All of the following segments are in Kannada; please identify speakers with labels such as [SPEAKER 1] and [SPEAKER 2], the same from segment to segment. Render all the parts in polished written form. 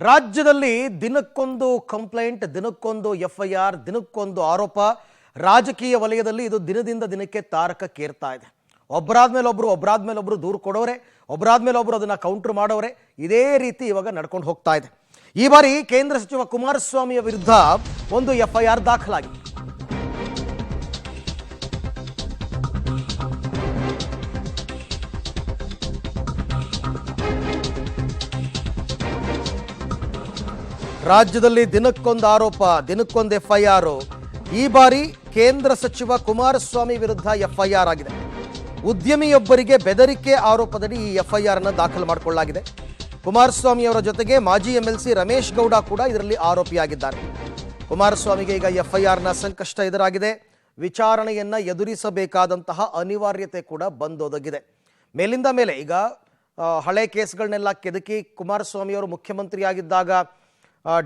[SPEAKER 1] ರಾಜ್ಯದಲ್ಲಿ ದಿನಕ್ಕೊಂದು ಕಂಪ್ಲೇಂಟ್, ದಿನಕ್ಕೊಂದು ಎಫ್ಐಆರ್, ದಿನಕ್ಕೊಂದು ಆರೋಪ. ರಾಜಕೀಯ ವಲಯದಲ್ಲಿ ಇದು ದಿನದಿಂದ ದಿನಕ್ಕೆ ತಾರಕಕ್ಕೇರ್ತಾ ಇದೆ. ಒಬ್ಬರಾದ್ಮೇಲೆ ಒಬ್ರು ದೂರು ಕೊಡೋರೆ, ಒಬ್ಬರಾದ್ಮೇಲೆ ಒಬ್ರು ಅದನ್ನ ಕೌಂಟರ್ ಮಾಡೋರೆ. ಇದೇ ರೀತಿ ಇವಾಗ ನಡ್ಕೊಂಡು ಹೋಗ್ತಾ ಇದೆ. ಈ ಬಾರಿ ಕೇಂದ್ರ ಸಚಿವ ಕುಮಾರಸ್ವಾಮಿಯ ವಿರುದ್ಧ ಒಂದು ಎಫ್ಐಆರ್ ದಾಖಲಾಗಿದೆ. ರಾಜ್ಯದಲ್ಲಿ ದಿನಕ್ಕೊಂದು ಆರೋಪ, ದಿನಕ್ಕೊಂದು ಎಫ್ಐಆರ್. ಈ ಬಾರಿ ಕೇಂದ್ರ ಸಚಿವ ಕುಮಾರಸ್ವಾಮಿ ವಿರುದ್ಧ ಎಫ್ಐಆರ್ ಆಗಿದೆ. ಉದ್ಯಮಿಯೊಬ್ಬರಿಗೆ ಬೆದರಿಕೆ ಆರೋಪದಡಿ ಈ ಎಫ್ಐಆರ್ ಅನ್ನು ದಾಖಲು ಮಾಡಿಕೊಳ್ಳಲಾಗಿದೆ. ಕುಮಾರಸ್ವಾಮಿ ಅವರ ಜೊತೆಗೆ ಮಾಜಿ ಎಂಎಲ್ಸಿ ರಮೇಶ್ ಗೌಡ ಕೂಡ ಇದರಲ್ಲಿ ಆರೋಪಿಯಾಗಿದ್ದಾರೆ. ಕುಮಾರಸ್ವಾಮಿಗೆ ಈಗ ಎಫ್ಐಆರ್ನ ಸಂಕಷ್ಟ ಎದುರಾಗಿದೆ. ವಿಚಾರಣೆಯನ್ನ ಎದುರಿಸಬೇಕಾದಂತಹ ಅನಿವಾರ್ಯತೆ ಕೂಡ ಬಂದೊದಗಿದೆ. ಮೇಲಿಂದ ಮೇಲೆ ಈಗ ಹಳೆ ಕೇಸ್ಗಳನ್ನೆಲ್ಲ ಕೆದಕಿ ಕುಮಾರಸ್ವಾಮಿ ಅವರು ಮುಖ್ಯಮಂತ್ರಿಯಾಗಿದ್ದಾಗ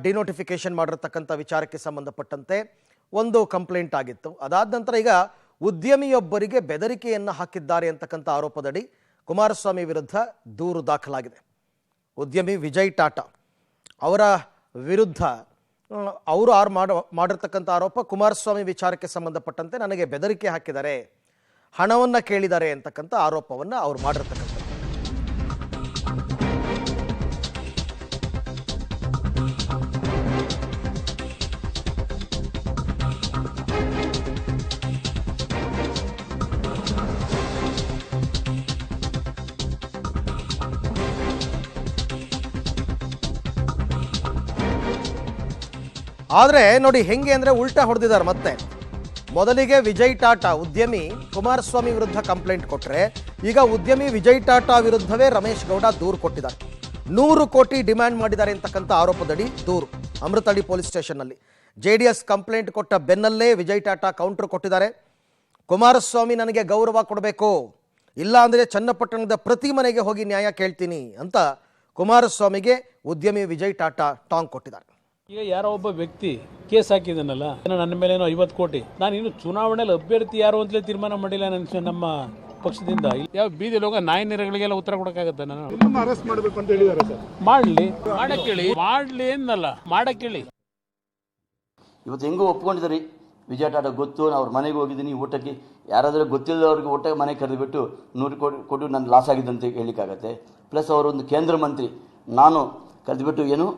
[SPEAKER 1] ಡಿನೋಟಿಫಿಕೇಶನ್ ಮಾಡಿರತಕ್ಕಂಥ ವಿಚಾರಕ್ಕೆ ಸಂಬಂಧಪಟ್ಟಂತೆ ಒಂದು ಕಂಪ್ಲೇಂಟ್ ಆಗಿತ್ತು. ಅದಾದ ನಂತರ ಈಗ ಉದ್ಯಮಿಯೊಬ್ಬರಿಗೆ ಬೆದರಿಕೆಯನ್ನು ಹಾಕಿದ್ದಾರೆ ಅಂತಕ್ಕಂಥ ಆರೋಪದಡಿ ಕುಮಾರಸ್ವಾಮಿ ವಿರುದ್ಧ ದೂರು ದಾಖಲಾಗಿದೆ. ಉದ್ಯಮಿ ವಿಜಯ್ ಟಾಟಾ ಅವರ ವಿರುದ್ಧ ಅವರು ಮಾಡಿರ್ತಕ್ಕಂಥ ಆರೋಪ, ಕುಮಾರಸ್ವಾಮಿ ವಿಚಾರಕ್ಕೆ ಸಂಬಂಧಪಟ್ಟಂತೆ ನನಗೆ ಬೆದರಿಕೆ ಹಾಕಿದ್ದಾರೆ, ಹಣವನ್ನು ಕೇಳಿದ್ದಾರೆ ಅಂತಕ್ಕಂಥ ಆರೋಪವನ್ನು ಅವರು ಮಾಡಿರ್ತಕ್ಕಂಥ. ಆದರೆ ನೋಡಿ ಹೆಂಗೆ ಅಂದರೆ ಉಲ್ಟಾ ಹೊಡೆದಿದ್ದಾರೆ. ಮತ್ತೆ ಮೊದಲಿಗೆ ವಿಜಯ್ ಟಾಟಾ ಉದ್ಯಮಿ ಕುಮಾರಸ್ವಾಮಿ ವಿರುದ್ಧ ಕಂಪ್ಲೇಂಟ್ ಕೊಟ್ಟರೆ, ಈಗ ಉದ್ಯಮಿ ವಿಜಯ್ ಟಾಟಾ ವಿರುದ್ಧವೇ ರಮೇಶ್ ಗೌಡ ದೂರು ಕೊಟ್ಟಿದ್ದಾರೆ. 100 ಕೋಟಿ ಡಿಮ್ಯಾಂಡ್ ಮಾಡಿದ್ದಾರೆ ಅಂತಕ್ಕಂಥ ಆರೋಪದಡಿ ದೂರು ಅಮೃತಹಳ್ಳಿ ಪೊಲೀಸ್ ಸ್ಟೇಷನ್ನಲ್ಲಿ. JDS ಕಂಪ್ಲೇಂಟ್ ಕೊಟ್ಟ ಬೆನ್ನಲ್ಲೇ ವಿಜಯ್ ಟಾಟಾ ಕೌಂಟರ್ ಕೊಟ್ಟಿದ್ದಾರೆ. ಕುಮಾರಸ್ವಾಮಿ ನನಗೆ ಗೌರವ ಕೊಡಬೇಕು, ಇಲ್ಲ ಅಂದರೆ ಚನ್ನಪಟ್ಟಣದ ಪ್ರತಿ ಮನೆಗೆ ಹೋಗಿ ನ್ಯಾಯ ಕೇಳ್ತೀನಿ ಅಂತ ಕುಮಾರಸ್ವಾಮಿಗೆ ಉದ್ಯಮಿ ವಿಜಯ್ ಟಾಟಾ ಟಾಂಗ್ ಕೊಟ್ಟಿದ್ದಾರೆ.
[SPEAKER 2] ಈಗ ಯಾರೋ ಒಬ್ಬ ವ್ಯಕ್ತಿ ಕೇಸ್ ಹಾಕಿದನಲ್ಲ, ನನ್ನ ಮೇಲೇನೋ 50 ಕೋಟಿ, ನಾನು ಇನ್ನು ಚುನಾವಣೆಯಲ್ಲಿ ಅಭ್ಯರ್ಥಿ ಯಾರು ಅಂತಲೇ ತೀರ್ಮಾನ ಮಾಡಿಲ್ಲ ನಮ್ಮ ಪಕ್ಷದಿಂದ. ಯಾವ ಬೀದಿ ಹೋಗ ನಾಯಿ ನೆರೆಗಳಿಗೆಲ್ಲ ಉತ್ತರ ಕೊಡಕ್ಕಾಗತ್ತೆ? ನಾನು
[SPEAKER 3] ಅರೆಸ್ಟ್ ಮಾಡಬೇಕು ಅಂತ ಹೇಳಿದ್ದಾರೆ ಸರ್.
[SPEAKER 2] ಮಾಡ್ಲಿ ಏನಲ್ಲ, ಮಾಡಕ್ಕೇಳಿ.
[SPEAKER 4] ಇವತ್ತು ಹೆಂಗೋ ಒಪ್ಕೊಂಡಿದ್ದಾರೆ. ವಿಜಯ್ ಟಾಟಾ ಗೊತ್ತು, ಅವ್ರ ಮನೆಗೆ ಹೋಗಿದ್ದೀನಿ ಊಟಕ್ಕೆ. ಯಾರಾದರೂ ಗೊತ್ತಿಲ್ಲದವ್ರಿಗೆ ಊಟಕ್ಕೆ ಮನೆಗೆ ಕರೆದುಬಿಟ್ಟು 100 ಕೋಟಿ ಕೊಟ್ಟು ನನ್ನ ಲಾಸ್ ಆಗಿದೆ ಅಂತ ಹೇಳಿಕ್ಕಾಗತ್ತೆ. ಪ್ಲಸ್ ಅವರೊಂದು ಕೇಂದ್ರ ಮಂತ್ರಿ, ನಾನು ಕರೆದುಬಿಟ್ಟು ಏನು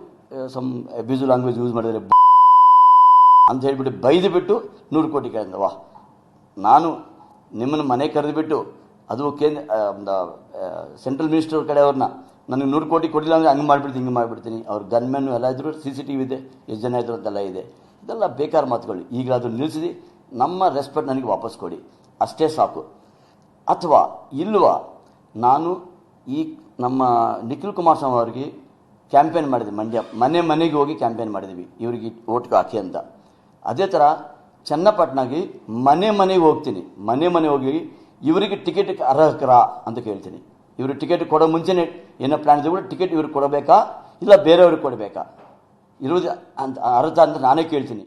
[SPEAKER 4] ಸಮ್ ಅಬ್ಯೂಸಿವ್ ಲ್ಯಾಂಗ್ವೇಜ್ ಯೂಸ್ ಮಾಡಿದರೆ ಅಂತ ಹೇಳಿಬಿಟ್ಟು ಬೈದು ಬಿಟ್ಟು 100 ಕೋಟಿ ಕೇಳಿದ. ವಾ, ನಾನು ನಿಮ್ಮನ್ನು ಮನೆ ಕರೆದುಬಿಟ್ಟು ಅದು ಸೆಂಟ್ರಲ್ ಮಿನಿಸ್ಟರ್ ಕಡೆಯವ್ರನ್ನ ನನಗೆ 100 ಕೋಟಿ ಕೊಡಲಿಲ್ಲ ಅಂದರೆ ಹಂಗೆ ಮಾಡಿಬಿಡ್ತೀನಿ, ಹಿಂಗೆ ಮಾಡಿಬಿಡ್ತೀನಿ. ಅವ್ರ ಗನ್ಮೆನ್ನು ಎಲ್ಲ ಇದ್ರು, CCTV ಇದೆ, ಎಷ್ಟು ಜನ ಇದ್ರು ಅಂತೆಲ್ಲ ಇದೆ. ಇದೆಲ್ಲ ಬೇಕಾದ ಮಾತುಗಳು. ಈಗ ಅದು ನಿಲ್ಲಿಸಿ ನಮ್ಮ ರೆಸ್ಪೆಕ್ಟ್ ನನಗೆ ವಾಪಸ್ ಕೊಡಿ, ಅಷ್ಟೇ ಸಾಕು. ಅಥವಾ ಇಲ್ವಾ, ನಾನು ಈ ನಮ್ಮ ನಿಖಿಲ್ ಕುಮಾರಸ್ವಾಮಿ ಅವರಿಗೆ ಕ್ಯಾಂಪೇನ್ ಮಾಡಿದ್ವಿ. ಮಂಡ್ಯ ಮನೆಗೆ ಹೋಗಿ ಕ್ಯಾಂಪೇನ್ ಮಾಡಿದ್ವಿ, ಇವರಿಗೆ ಓಟ್ ಹಾಕಿ ಅಂತ. ಅದೇ ಥರ ಚನ್ನಪಟ್ಟಣಗೆ ಮನೆಗೆ ಹೋಗ್ತೀನಿ, ಮನೆ ಹೋಗಿ ಇವರಿಗೆ ಟಿಕೆಟ್ ಅರ್ಹಕರ ಅಂತ ಕೇಳ್ತೀನಿ. ಇವ್ರಿಗೆ ಟಿಕೆಟ್ ಕೊಡೋ ಮುಂಚೆನೇ ಏನೋ ಪ್ಲಾನ್ ಕೂಡ ಟಿಕೆಟ್ ಇವ್ರಿಗೆ ಕೊಡಬೇಕಾ ಇಲ್ಲ ಬೇರೆಯವ್ರಿಗೆ ಕೊಡಬೇಕಾ, ಇರೋದು ಅಂತ ಅರ್ಥ ಅಂತ ನಾನೇ ಕೇಳ್ತೀನಿ.